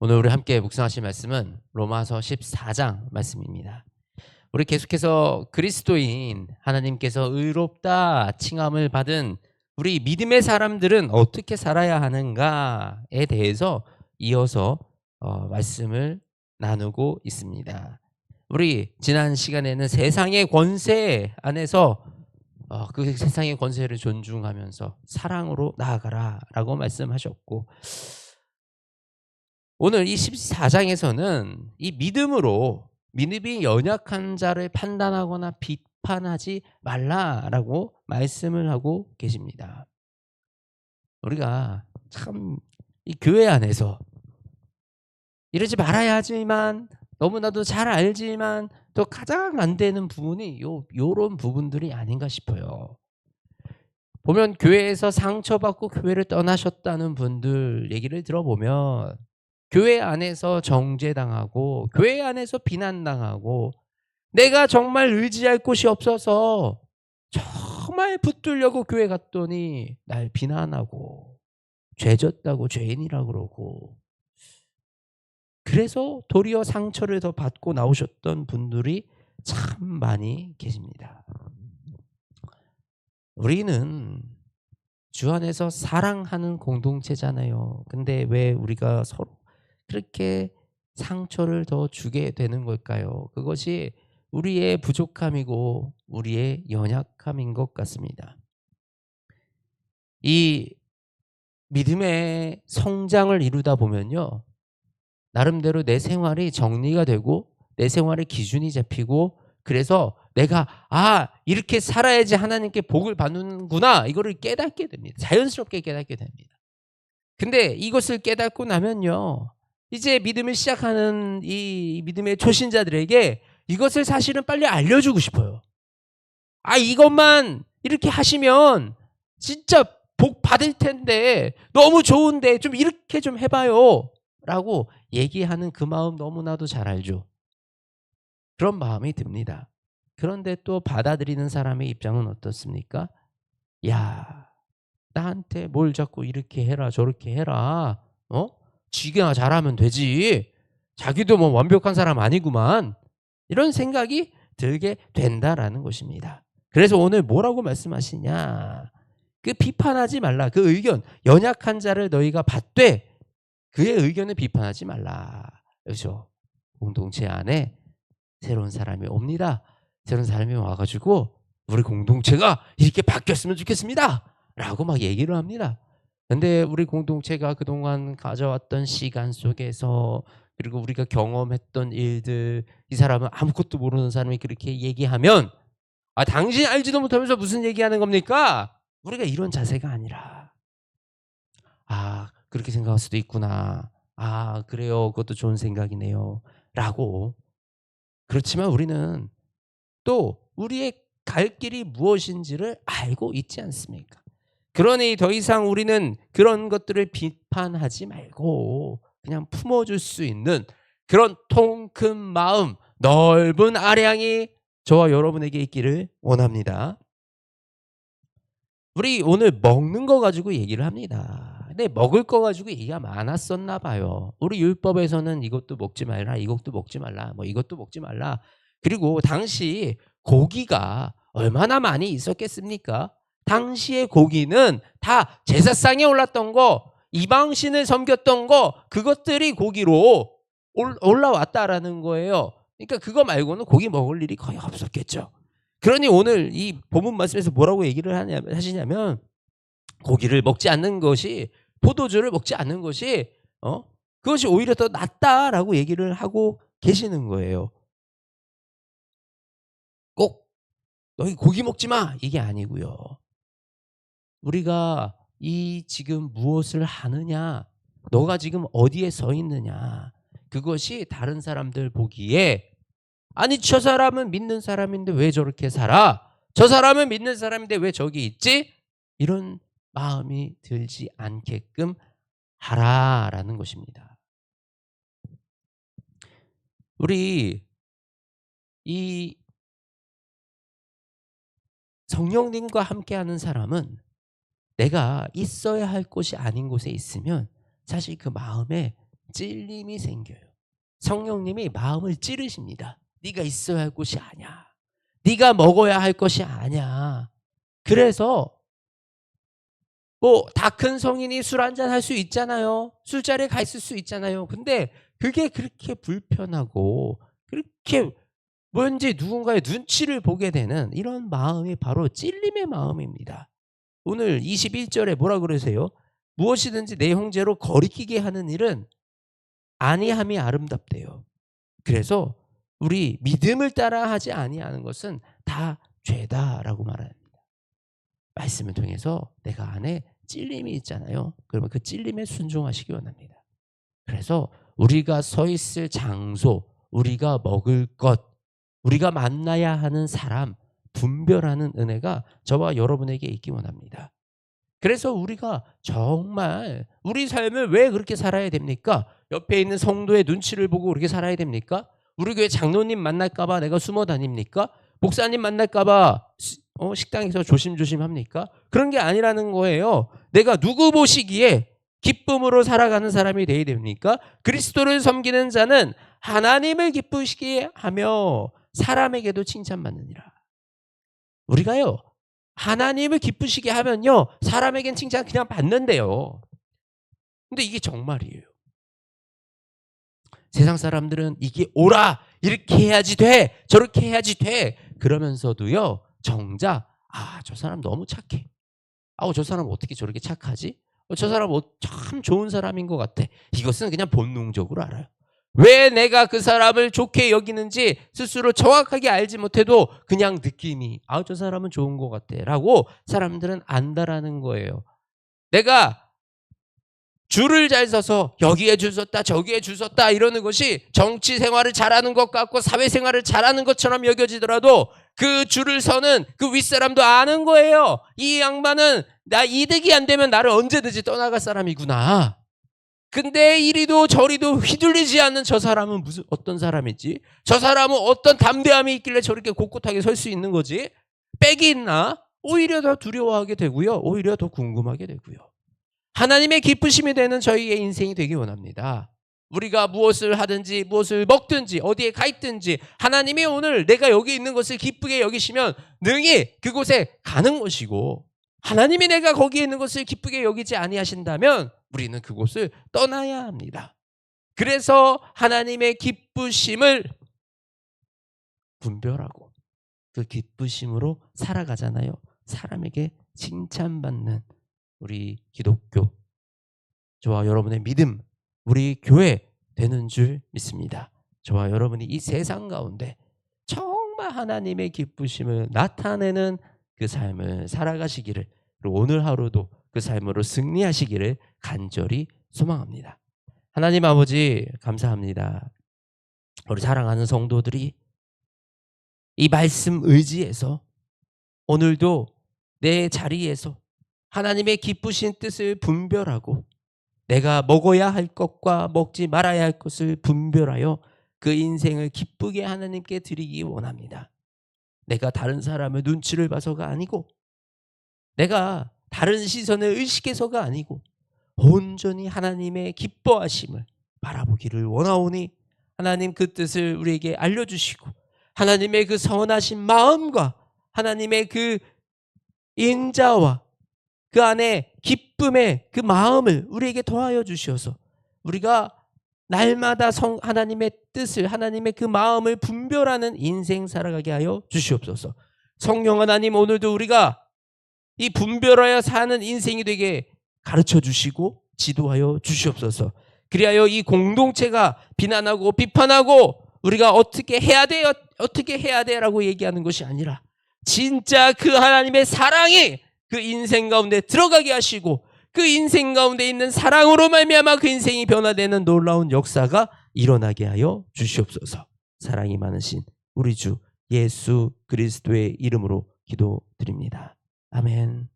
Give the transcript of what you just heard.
오늘 우리 함께 묵상하실 말씀은 로마서 14장 말씀입니다. 우리 계속해서 그리스도인 하나님께서 의롭다 칭함을 받은 우리 믿음의 사람들은 어떻게 살아야 하는가에 대해서 이어서 말씀을 나누고 있습니다. 우리 지난 시간에는 세상의 권세 안에서 그 세상의 권세를 존중하면서 사랑으로 나아가라라고 말씀하셨고, 오늘 이 14장에서는 이 믿음이 연약한 자를 판단하거나 비판하지 말라라고 말씀을 하고 계십니다. 우리가 참 이 교회 안에서 이러지 말아야 하지만, 너무나도 잘 알지만 또 가장 안 되는 부분이 요런 부분들이 아닌가 싶어요. 보면 교회에서 상처받고 교회를 떠나셨다는 분들 얘기를 들어보면 교회 안에서 정죄당하고 교회 안에서 비난당하고, 내가 정말 의지할 곳이 없어서 정말 붙들려고 교회 갔더니 날 비난하고 죄졌다고 죄인이라고 그러고, 그래서 도리어 상처를 더 받고 나오셨던 분들이 참 많이 계십니다. 우리는 주 안에서 사랑하는 공동체잖아요. 근데 왜 우리가 서로 그렇게 상처를 더 주게 되는 걸까요? 그것이 우리의 부족함이고 우리의 연약함인 것 같습니다. 이 믿음의 성장을 이루다 보면요, 나름대로 내 생활이 정리가 되고 내 생활의 기준이 잡히고, 그래서 내가 이렇게 살아야지 하나님께 복을 받는구나, 이거를 깨닫게 됩니다. 자연스럽게 깨닫게 됩니다. 근데 이것을 깨닫고 나면요, 이제 믿음을 시작하는 이 믿음의 초신자들에게 이것을 사실은 빨리 알려주고 싶어요. 이것만 이렇게 하시면 진짜 복 받을 텐데, 너무 좋은데 좀 이렇게 좀 해봐요 라고 얘기하는 그 마음 너무나도 잘 알죠. 그런 마음이 듭니다. 그런데 또 받아들이는 사람의 입장은 어떻습니까? 야, 나한테 뭘 자꾸 이렇게 해라 저렇게 해라, 지가 잘하면 되지, 자기도 뭐 완벽한 사람 아니구만, 이런 생각이 들게 된다라는 것입니다. 그래서 오늘 뭐라고 말씀하시냐, 그 비판하지 말라, 그 의견, 연약한 자를 너희가 받되 그의 의견을 비판하지 말라. 그렇죠? 공동체 안에 새로운 사람이 옵니다. 새로운 사람이 와가지고 우리 공동체가 이렇게 바뀌었으면 좋겠습니다 라고 막 얘기를 합니다. 근데 우리 공동체가 그동안 가져왔던 시간 속에서, 그리고 우리가 경험했던 일들, 이 사람은 아무것도 모르는 사람이 그렇게 얘기하면, 당신 알지도 못하면서 무슨 얘기하는 겁니까? 우리가 이런 자세가 아니라, 그렇게 생각할 수도 있구나, 그래요, 그것도 좋은 생각이네요 라고. 그렇지만 우리는 또 우리의 갈 길이 무엇인지를 알고 있지 않습니까? 그러니 더 이상 우리는 그런 것들을 비판하지 말고 그냥 품어줄 수 있는 그런 통 큰 마음, 넓은 아량이 저와 여러분에게 있기를 원합니다. 우리 오늘 먹는 거 가지고 얘기를 합니다. 근데 먹을 거 가지고 얘기가 많았었나 봐요. 우리 율법에서는 이것도 먹지 말라, 이것도 먹지 말라, 뭐 이것도 먹지 말라. 그리고 당시 고기가 얼마나 많이 있었겠습니까? 당시의 고기는 다 제사상에 올랐던 거, 이방신을 섬겼던 거, 그것들이 고기로 올라왔다라는 거예요. 그러니까 그거 말고는 고기 먹을 일이 거의 없었겠죠. 그러니 오늘 이 본문 말씀에서 뭐라고 얘기를 하시냐면, 고기를 먹지 않는 것이, 포도주를 먹지 않는 것이 그것이 오히려 더 낫다라고 얘기를 하고 계시는 거예요. 꼭 너희 고기 먹지 마 이게 아니고요. 우리가 이 지금 무엇을 하느냐, 너가 지금 어디에 서 있느냐, 그것이 다른 사람들 보기에 저 사람은 믿는 사람인데 왜 저렇게 살아? 저 사람은 믿는 사람인데 왜 저기 있지? 이런 마음이 들지 않게끔 하라라는 것입니다. 우리 이 성령님과 함께하는 사람은 내가 있어야 할 곳이 아닌 곳에 있으면 사실 그 마음에 찔림이 생겨요. 성령님이 마음을 찌르십니다. 네가 있어야 할 곳이 아니야. 네가 먹어야 할 것이 아니야. 그래서 뭐 다 큰 성인이 술 한잔 할 수 있잖아요. 술자리에 가 있을 수 있잖아요. 근데 그게 그렇게 불편하고 그렇게 뭔지 누군가의 눈치를 보게 되는 이런 마음이 바로 찔림의 마음입니다. 오늘 21절에 뭐라 그러세요? 무엇이든지 내 형제로 거리끼게 하는 일은 아니함이 아름답대요. 그래서 우리 믿음을 따라 하지 아니하는 것은 다 죄다라고 말합니다. 말씀을 통해서 내가 안에 찔림이 있잖아요. 그러면 그 찔림에 순종하시기 원합니다. 그래서 우리가 서 있을 장소, 우리가 먹을 것, 우리가 만나야 하는 사람, 분별하는 은혜가 저와 여러분에게 있기 원합니다. 그래서 우리가 정말 우리 삶을 왜 그렇게 살아야 됩니까? 옆에 있는 성도의 눈치를 보고 그렇게 살아야 됩니까? 우리 교회 장로님 만날까 봐 내가 숨어 다닙니까? 목사님 만날까 봐 식당에서 조심조심 합니까? 그런 게 아니라는 거예요. 내가 누구 보시기에 기쁨으로 살아가는 사람이 되어야 됩니까? 그리스도를 섬기는 자는 하나님을 기쁘시게 하며 사람에게도 칭찬받느니라. 우리가요, 하나님을 기쁘시게 하면요, 사람에겐 칭찬 그냥 받는데요. 근데 이게 정말이에요. 세상 사람들은 이게 옳아, 이렇게 해야지 돼, 저렇게 해야지 돼, 그러면서도요, 정작 저 사람 너무 착해. 저 사람 어떻게 저렇게 착하지? 저 사람 참 좋은 사람인 것 같아. 이것은 그냥 본능적으로 알아요. 왜 내가 그 사람을 좋게 여기는지 스스로 정확하게 알지 못해도 그냥 느낌이 저 사람은 좋은 것 같아 라고 사람들은 안다라는 거예요. 내가 줄을 잘 서서 여기에 줄 섰다 저기에 줄 섰다 이러는 것이 정치 생활을 잘하는 것 같고 사회생활을 잘하는 것처럼 여겨지더라도 그 줄을 서는 그 윗사람도 아는 거예요. 이 양반은 나 이득이 안 되면 나를 언제든지 떠나갈 사람이구나. 근데 이리도 저리도 휘둘리지 않는 저 사람은 무슨 어떤 사람이지? 저 사람은 어떤 담대함이 있길래 저렇게 곳곳하게 설 수 있는 거지? 빽이 있나? 오히려 더 두려워하게 되고요. 오히려 더 궁금하게 되고요. 하나님의 기쁘심이 되는 저희의 인생이 되기 원합니다. 우리가 무엇을 하든지 무엇을 먹든지 어디에 가 있든지 하나님이 오늘 내가 여기 있는 것을 기쁘게 여기시면 능히 그곳에 가는 것이고, 하나님이 내가 거기에 있는 것을 기쁘게 여기지 아니하신다면 우리는 그곳을 떠나야 합니다. 그래서 하나님의 기쁘심을 분별하고 그 기쁘심으로 살아가잖아요. 사람에게 칭찬받는 우리 기독교, 저와 여러분의 믿음, 우리 교회 되는 줄 믿습니다. 저와 여러분이 이 세상 가운데 정말 하나님의 기쁘심을 나타내는 그 삶을 살아가시기를, 그리고 오늘 하루도 그 삶으로 승리하시기를 간절히 소망합니다. 하나님 아버지 감사합니다. 우리 사랑하는 성도들이 이 말씀 의지해서 오늘도 내 자리에서 하나님의 기쁘신 뜻을 분별하고 내가 먹어야 할 것과 먹지 말아야 할 것을 분별하여 그 인생을 기쁘게 하나님께 드리기 원합니다. 내가 다른 사람의 눈치를 봐서가 아니고, 내가 다른 시선을 의식해서가 아니고 온전히 하나님의 기뻐하심을 바라보기를 원하오니 하나님 그 뜻을 우리에게 알려주시고 하나님의 그 선하신 마음과 하나님의 그 인자와 그 안에 기쁨의 그 마음을 우리에게 더하여 주시어서 우리가 날마다 하나님의 뜻을, 하나님의 그 마음을 분별하는 인생 살아가게 하여 주시옵소서. 성령 하나님, 오늘도 우리가 이 분별하여 사는 인생이 되게 가르쳐 주시고 지도하여 주시옵소서. 그리하여 이 공동체가 비난하고 비판하고 우리가 어떻게 해야 돼, 어떻게 해야 돼 라고 얘기하는 것이 아니라 진짜 그 하나님의 사랑이 그 인생 가운데 들어가게 하시고 그 인생 가운데 있는 사랑으로 말미암아 그 인생이 변화되는 놀라운 역사가 일어나게 하여 주시옵소서. 사랑이 많으신 우리 주 예수 그리스도의 이름으로 기도드립니다. 아멘.